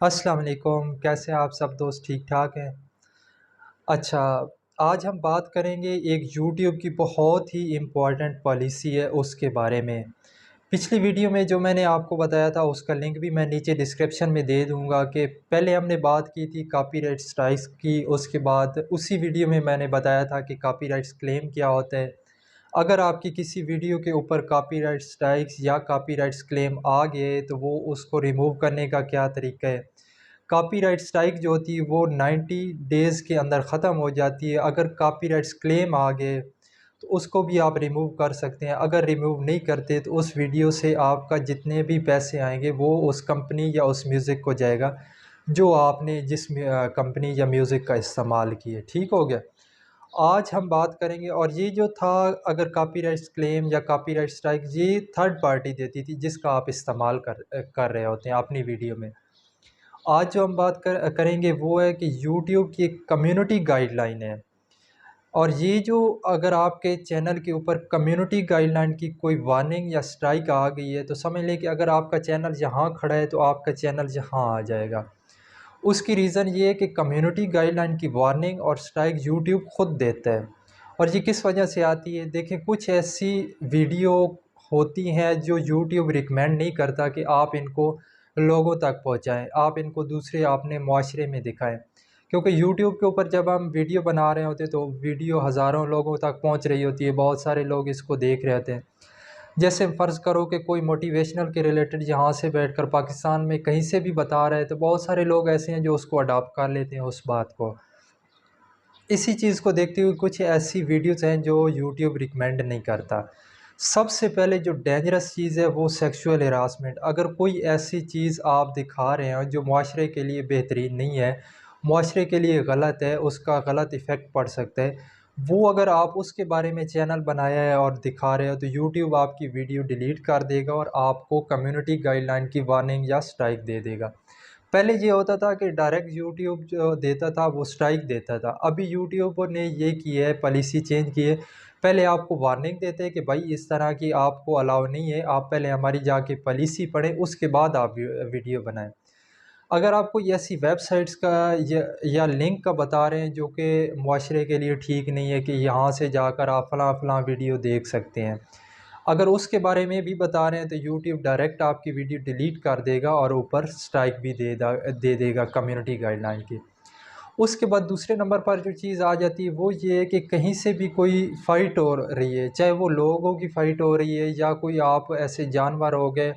अस्सलाम वालेकुम, कैसे हैं आप सब दोस्त ठीक ठाक हैं? अच्छा, आज हम बात करेंगे एक यूट्यूब की बहुत ही इम्पोर्टेंट पॉलिसी है उसके बारे में। पिछली वीडियो में जो मैंने आपको बताया था उसका लिंक भी मैं नीचे डिस्क्रिप्शन में दे दूँगा कि पहले हमने बात की थी कॉपीराइट स्ट्राइक्स की, उसके बाद उसी वीडियो में मैंने बताया था कि कॉपीराइट्स क्लेम क्या होता है। अगर आपकी किसी वीडियो के ऊपर कॉपीराइट स्ट्राइक्स या कॉपीराइट्स क्लेम आ गए तो वो उसको रिमूव करने का क्या तरीका है। कॉपीराइट स्ट्राइक जो होती है वो 90 डेज़ के अंदर ख़त्म हो जाती है। अगर कॉपीराइट्स क्लेम आ गए तो उसको भी आप रिमूव कर सकते हैं। अगर रिमूव नहीं करते तो उस वीडियो से आपका जितने भी पैसे आएंगे वो उस कंपनी या उस म्यूज़िक को जाएगा जो आपने जिस कंपनी या म्यूज़िक का इस्तेमाल किए। ठीक हो गया। आज हम बात करेंगे और ये जो था, अगर कॉपीराइट क्लेम या कॉपीराइट स्ट्राइक ये थर्ड पार्टी देती थी जिसका आप इस्तेमाल कर रहे होते हैं अपनी वीडियो में। आज जो हम बात करेंगे वो है कि यूट्यूब की एक कम्युनिटी गाइडलाइन है। और ये जो, अगर आपके चैनल के ऊपर कम्युनिटी गाइडलाइन की कोई वार्निंग या स्ट्राइक आ गई है तो समझ लें कि अगर आपका चैनल यहाँ खड़ा है तो आपका चैनल यहाँ आ जाएगा। उसकी रीज़न ये है कि कम्युनिटी गाइडलाइन की वार्निंग और स्ट्राइक यूट्यूब खुद देता है। और ये किस वजह से आती है, देखें कुछ ऐसी वीडियो होती हैं जो यूट्यूब रिकमेंड नहीं करता कि आप इनको लोगों तक पहुंचाएं, आप इनको दूसरे अपने माशरे में दिखाएं। क्योंकि यूट्यूब के ऊपर जब हम वीडियो बना रहे होते तो वीडियो हज़ारों लोगों तक पहुंच रही होती है, बहुत सारे लोग इसको देख रहे होते हैं। जैसे फ़र्ज़ करो कि कोई मोटिवेशनल के रिलेटेड यहाँ से बैठकर पाकिस्तान में कहीं से भी बता रहे हैं तो बहुत सारे लोग ऐसे हैं जो उसको अडॉप्ट कर लेते हैं उस बात को। इसी चीज़ को देखते हुए कुछ ऐसी वीडियोज़ हैं जो यूट्यूब रिकमेंड नहीं करता। सबसे पहले जो डेंजरस चीज़ है वो सेक्सुअल हरासमेंट। अगर कोई ऐसी चीज़ आप दिखा रहे हैं जो माशरे के लिए बेहतरीन नहीं है, माशरे के लिए गलत है, उसका गलत इफ़ेक्ट पड़ सकता है, वो अगर आप उसके बारे में चैनल बनाया है और दिखा रहे हो तो यूट्यूब आपकी वीडियो डिलीट कर देगा और आपको कम्युनिटी गाइडलाइन की वार्निंग या स्ट्राइक दे देगा। पहले ये होता था कि डायरेक्ट यूट्यूब जो देता था वो स्ट्राइक देता था। अभी यूट्यूब ने ये की है, पॉलिसी चेंज की है। पहले आपको वार्निंग देते हैं कि भाई इस तरह की आपको अलाउ नहीं है, आप पहले हमारी जाके पॉलिसी पढ़ें उसके बाद आप वीडियो बनाएं। अगर आप कोई ऐसी वेबसाइट्स का या लिंक का बता रहे हैं जो कि मुआशरे के लिए ठीक नहीं है कि यहाँ से जाकर आप फ़लाँ फ़लाँ वीडियो देख सकते हैं, अगर उसके बारे में भी बता रहे हैं तो यूट्यूब डायरेक्ट आपकी वीडियो डिलीट कर देगा और ऊपर स्ट्राइक भी दे देगा कम्युनिटी गाइडलाइन की। उसके बाद दूसरे नंबर पर जो चीज़ आ जाती है वो ये है कि कहीं से भी कोई फ़ाइट हो रही है, चाहे वो लोगों की फ़ाइट हो रही है या कोई आप ऐसे जानवर हो गए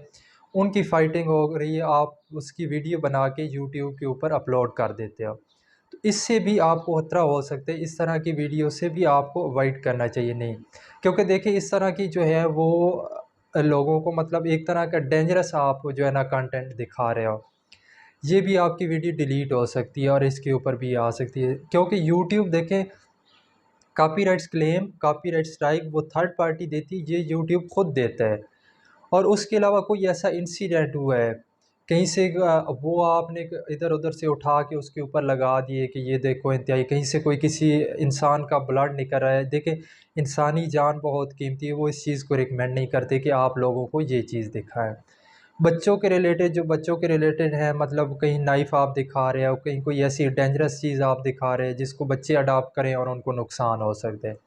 उनकी फ़ाइटिंग हो रही है, आप उसकी वीडियो बना के यूट्यूब के ऊपर अपलोड कर देते हो। तो इससे भी आपको खतरा हो सकता है, इस तरह की वीडियो से भी आपको अवॉइड करना चाहिए। नहीं, क्योंकि देखिए इस तरह की जो है वो लोगों को मतलब एक तरह का डेंजरस आप जो है ना कंटेंट दिखा रहे हो, ये भी आपकी वीडियो डिलीट हो सकती है और इसके ऊपर भी आ सकती है। क्योंकि यूट्यूब देखें, कॉपीराइट्स क्लेम, कॉपीराइट स्ट्राइक वो थर्ड पार्टी देती है, ये यूट्यूब खुद देता है। और उसके अलावा कोई ऐसा इंसिडेंट हुआ है कहीं से, वो आपने इधर उधर से उठा के उसके ऊपर लगा दिए कि ये देखो इंतहाई, कहीं से कोई किसी इंसान का ब्लड निकल रहा है, देखें इंसानी जान बहुत कीमती है, वो इस चीज़ को रिकमेंड नहीं करते कि आप लोगों को ये चीज़ दिखाएं। बच्चों के रिलेटेड, जो बच्चों के रिलेटेड है, मतलब कहीं नाइफ़ आप दिखा रहे हो, कहीं कोई ऐसी डेंजरस चीज़ आप दिखा रहे हैं जिसको बच्चे अडॉप्ट करें और उनको नुकसान हो सकता है,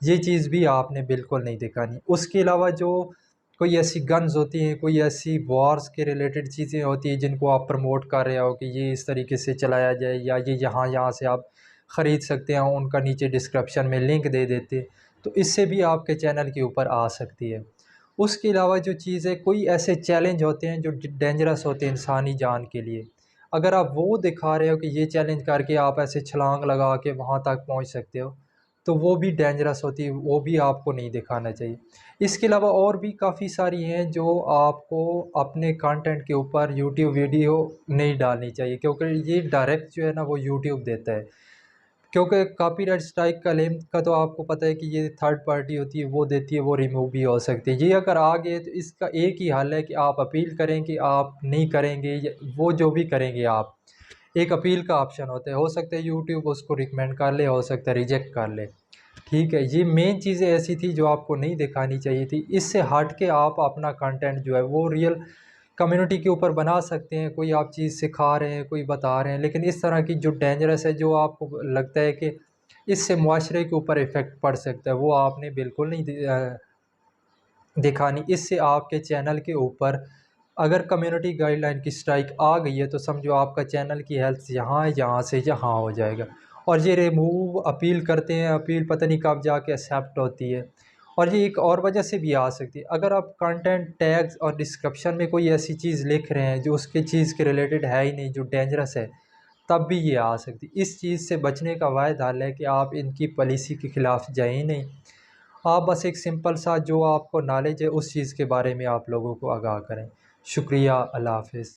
ये चीज़ भी आपने बिल्कुल नहीं दिखानी। उसके अलावा जो कोई ऐसी गन्स होती हैं, कोई ऐसी वॉर्स के रिलेटेड चीज़ें होती हैं जिनको आप प्रमोट कर रहे हो कि ये इस तरीके से चलाया जाए या ये यहाँ से आप ख़रीद सकते हैं, उनका नीचे डिस्क्रिप्शन में लिंक दे देते, तो इससे भी आपके चैनल के ऊपर आ सकती है। उसके अलावा जो चीज़ है, कोई ऐसे चैलेंज होते हैं जो डेंजरस होते हैं इंसानी जान के लिए, अगर आप वो दिखा रहे हो कि ये चैलेंज करके आप ऐसे छलांग लगा के वहाँ तक पहुँच सकते हो, तो वो भी डेंजरस होती है, वो भी आपको नहीं दिखाना चाहिए। इसके अलावा और भी काफ़ी सारी हैं जो आपको अपने कंटेंट के ऊपर यूट्यूब वीडियो नहीं डालनी चाहिए, क्योंकि ये डायरेक्ट जो है ना वो यूट्यूब देता है। क्योंकि कॉपीराइट स्ट्राइक का लेम का तो आपको पता है कि ये थर्ड पार्टी होती है, वो देती है, वो रिमूव भी हो सकती है। ये अगर आ गए तो इसका एक ही हल है कि आप अपील करें कि आप नहीं करेंगे, वो जो भी करेंगे आप, एक अपील का ऑप्शन होता है, हो सकता है यूट्यूब उसको रिकमेंड कर ले, हो सकता है रिजेक्ट कर ले। ठीक है, ये मेन चीज़ें ऐसी थी जो आपको नहीं दिखानी चाहिए थी। इससे हट के आप अपना कंटेंट जो है वो रियल कम्युनिटी के ऊपर बना सकते हैं, कोई आप चीज़ सिखा रहे हैं, कोई बता रहे हैं, लेकिन इस तरह की जो डेंजरस है, जो आपको लगता है कि इससे मुआशरे के ऊपर इफ़ेक्ट पड़ सकता है, वो आपने बिल्कुल नहीं दिखानी। इससे आपके चैनल के ऊपर अगर कम्युनिटी गाइडलाइन की स्ट्राइक आ गई है तो समझो आपका चैनल की हेल्थ यहाँ है, यहाँ से यहाँ हो जाएगा। और ये रिमूव अपील करते हैं, अपील पता नहीं कब जाके एक्सेप्ट होती है। और ये एक और वजह से भी आ सकती है, अगर आप कंटेंट टैग्स और डिस्क्रिप्शन में कोई ऐसी चीज़ लिख रहे हैं जो उसके चीज़ के रिलेटेड है ही नहीं, जो डेंजरस है, तब भी ये आ सकती है। इस चीज़ से बचने का वाहिद हल है कि आप इनकी पॉलिसी के ख़िलाफ़ जाएं ही नहीं। आप बस एक सिंपल सा जो आपको नॉलेज है उस चीज़ के बारे में आप लोगों को आगाह करें। शुक्रिया, अल्लाह हाफ़िज़।